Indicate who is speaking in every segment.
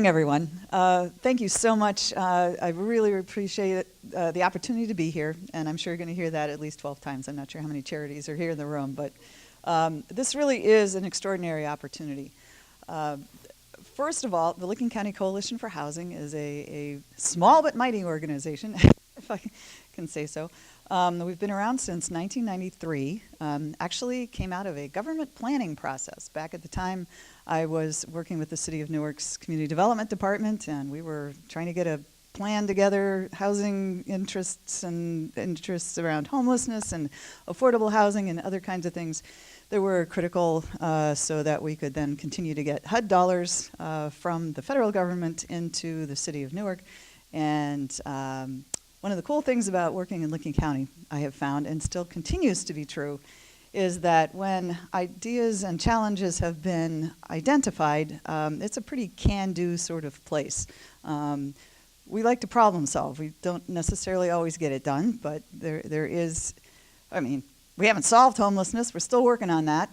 Speaker 1: Everyone. Thank you so much. I really appreciate the opportunity to be here, and I'm sure you're going to hear that at least 12 times. I'm not sure how many charities are here in the room, but this really is an extraordinary opportunity. First of all, the Licking County Coalition for Housing is a small but mighty organization, if I can say so. We've been around since 1993. Actually came out of a government planning process. Back at the time, I was working with the City of Newark's Community Development Department, and we were trying to get a plan together, housing interests and interests around homelessness and affordable housing and other kinds of things that were critical so that we could then continue to get HUD dollars from the federal government into the City of Newark. And one of the cool things about working in Licking County, I have found, and still continues to be true, is that when ideas and challenges have been identified, it's a pretty can-do sort of place. We like to problem solve. We don't necessarily always get it done, but there is, I mean, we haven't solved homelessness. We're still working on that.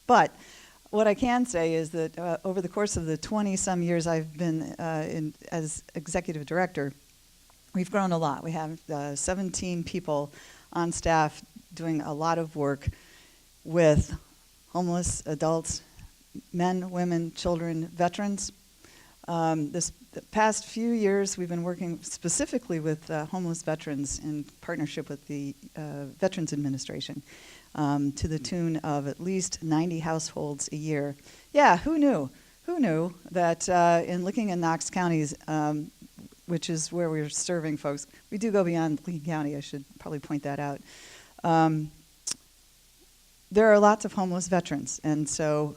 Speaker 1: But what I can say is that over the course of the 20-some years I've been as executive director, we've grown a lot. We have 17 people on staff doing a lot of work with homeless adults, men, women, children, veterans. The past few years, we've been working specifically with homeless veterans in partnership with the Veterans Administration to the tune of at least 90 households a year. Yeah, who knew? Who knew that in Licking and Knox counties, which is where we're serving folks, we do go beyond Licking County, I should probably point that out. There are lots of homeless veterans, and so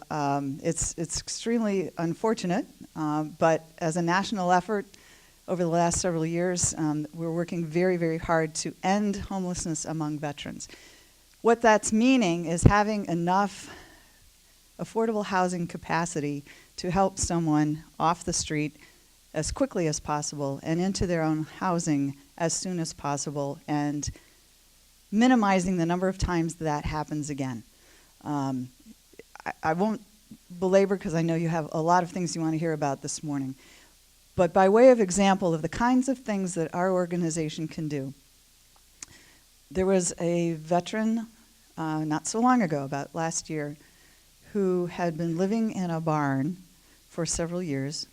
Speaker 1: it's extremely unfortunate, but as a national effort over the last several years, we're working very, very hard to end homelessness among veterans. What that's meaning is having enough affordable housing capacity to help someone off the street as quickly as possible and into their own housing as soon as possible, and minimizing the number of times that happens again. I won't belabor because I know you have a lot of things you want to hear about this morning, but by way of example of the kinds of things that our organization can do, there was a veteran not so long ago, about last year, who had been living in a barn for several years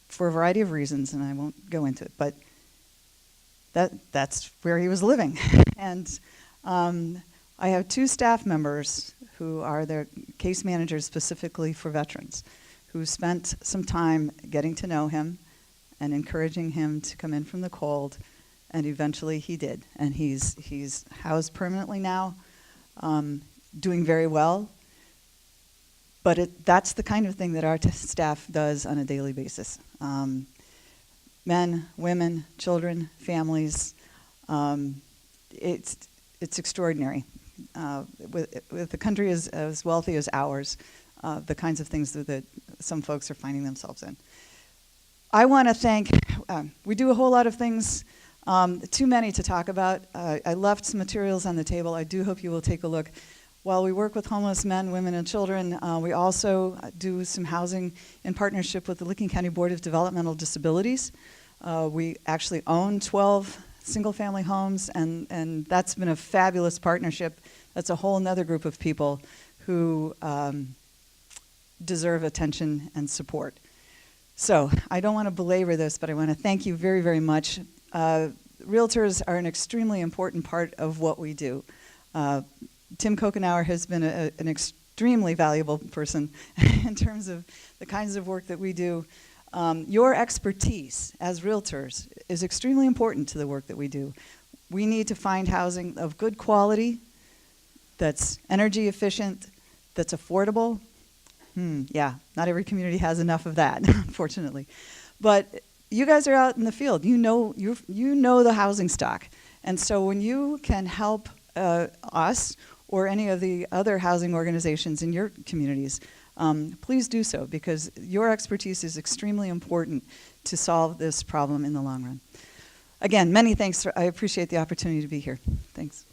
Speaker 1: for a variety of reasons, and I won't go into it, but that's where he was living. And I have two staff members who are their case managers specifically for veterans, who spent some time getting to know him and encouraging him to come in from the cold, and eventually he did. And he's housed permanently now, doing very well. But that's the kind of thing that our staff does on a daily basis. Men, women, children, families, it's extraordinary. With the country as wealthy as ours, the kinds of things that some folks are finding themselves in. I want to thank, we do a whole lot of things, too many to talk about. I left some materials on the table. I do hope you will take a look. While we work with homeless men, women, and children, we also do some housing in partnership with the Licking County Board of Developmental Disabilities. We actually own 12 single-family homes, and that's been a fabulous partnership. That's a whole nother group of people who deserve attention and support. So I don't want to belabor this, but I want to thank you very, very much. Realtors are an extremely important part of what we do. Tim Kokenauer has been an extremely valuable person in terms of the kinds of work that we do. Your expertise as realtors is extremely important to the work that we do. We need to find housing of good quality, that's energy efficient, that's affordable. Yeah, not every community has enough of that, unfortunately. But you guys are out in the field. You know the housing stock. And so when you can help us or any of the other housing organizations in your communities, please do so, because your expertise is extremely important to solve this problem in the long run. Again, many thanks. I appreciate the opportunity to be here. Thanks.